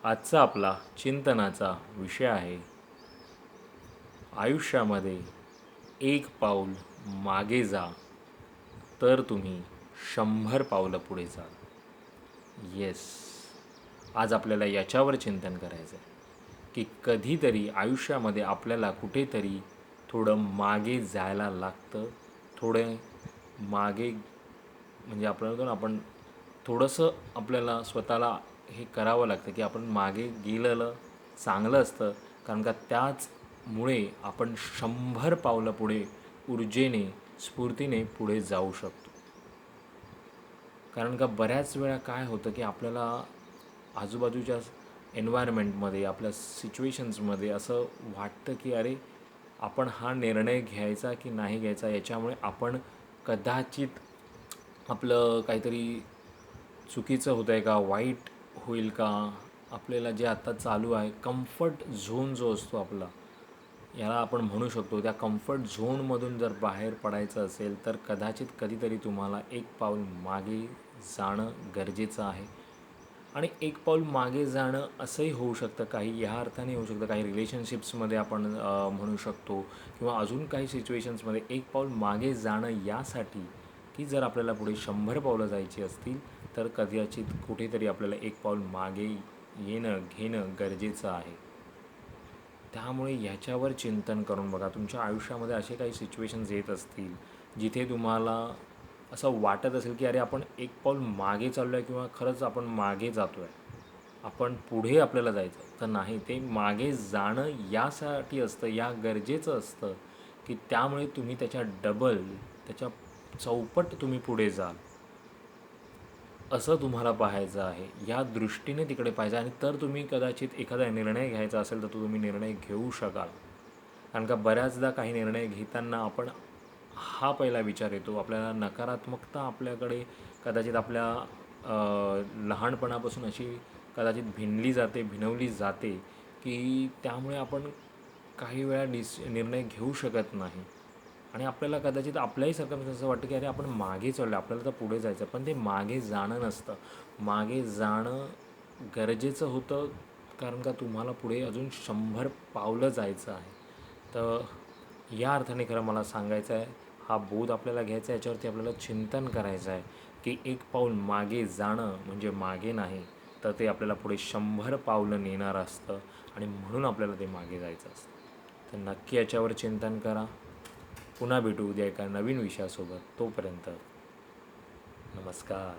आजचा आपला चिंतनाचा विषय आहे आयुष्यामध्ये एक पाऊल मागे जा तर तुम्ही 100 पावलं पुढे जाल. येस, आज आपल्याला याच्यावर चिंतन करायचं आहे की कधीतरी आयुष्यामध्ये आपल्याला कुठेतरी थोडं मागे जायला लागतं. थोडे मागे म्हणजे आपण थोडंसं आपल्याला स्वतःला हे करावं लागतं की आपण मागे गेलेलं चांगलं असतं. कारण का त्याचमुळे आपण 100 पावलं पुढे ऊर्जेने स्फूर्तीने पुढे जाऊ शकतो. कारण का बऱ्याच वेळा काय होतं की आपल्याला आजूबाजूच्या एन्व्हायरमेंटमध्ये आपल्या सिच्युएशन्समध्ये असं वाटतं की अरे आपण हा निर्णय घ्यायचा की नाही घ्यायचा, याच्यामुळे आपण कदाचित आपलं काहीतरी चुकीचं होतं आहे का, वाईट होईल का, आपल्याला जे आत्ता चालू आहे कम्फर्ट झोन जो असतो आपला, याला आपण म्हणू शकतो, त्या कम्फर्ट झोनमधून जर बाहेर पडायचं असेल तर कदाचित कधीतरी तुम्हाला एक पाऊल मागे जाणं गरजेचं आहे. आणि एक पाऊल मागे जाणं असंही होऊ शकतं, काही ह्या अर्थाने होऊ शकतं, काही रिलेशनशिप्समध्ये आपण म्हणू शकतो किंवा अजून काही सिच्युएशन्समध्ये एक पाऊल मागे जाणं यासाठी की जर आपल्याला पुढे 100 पावलं जायची असतील तर कदाचित कुठेतरी आपल्याला एक पाऊल मागे येणं घेणं गरजेचं आहे. त्यामुळे ह्याच्यावर चिंतन करून बघा. तुमच्या आयुष्यामध्ये असे काही सिच्युएशन्स येत असतील जिथे तुम्हाला असं वाटत असेल की अरे आपण एक पाऊल मागे चाललो आहे किंवा खरंच आपण मागे जातो आहे, आपण पुढे आपल्याला जायचं तर नाही, ते मागे जाणं यासाठी असतं, या गरजेचं असतं की त्यामुळे तुम्ही त्याच्या डबल, त्याच्या चौपट तुम्ही पुढे जाल, असं तुम्हाला पाहायचं आहे. या दृष्टीने तिकडे पाहिजे आणि तर तुम्ही कदाचित एखादा निर्णय घ्यायचा असेल तर तो तुम्ही निर्णय घेऊ शकाल. कारण का बऱ्याचदा काही निर्णय घेताना आपण हा पहिला विचार येतो, आपल्याला नकारात्मकता आपल्याकडे कदाचित आपल्या लहानपणापासून अशी कदाचित भिनवली जाते की त्यामुळे आपण काही वेळा निर्णय घेऊ शकत नाही. आणि आपल्याला कदाचित आपल्याही सर्कमस्टन्स असं वाटतं की अरे आपण मागे चाललो आहे, आपल्याला तर पुढे जायचं, पण ते मागे जाणं नसतं. मागे जाणं गरजेचं होतं कारण का तुम्हाला पुढे अजून 100 पावलं जायचं आहे. तर या अर्थाने खरं मला सांगायचं आहे, हा बोध आपल्याला घ्यायचा आहे, याच्यावरती आपल्याला चिंतन करायचं आहे की एक पाऊल मागे जाणं म्हणजे मागे नाही, तर ते आपल्याला पुढे 100 पावलं नेणारं असतं आणि म्हणून आपल्याला ते मागे जायचं असतं. तर नक्की याच्यावर चिंतन करा. पुन्हा भेटू उद्या एका नवीन विषयासोबत. तोपर्यंत नमस्कार.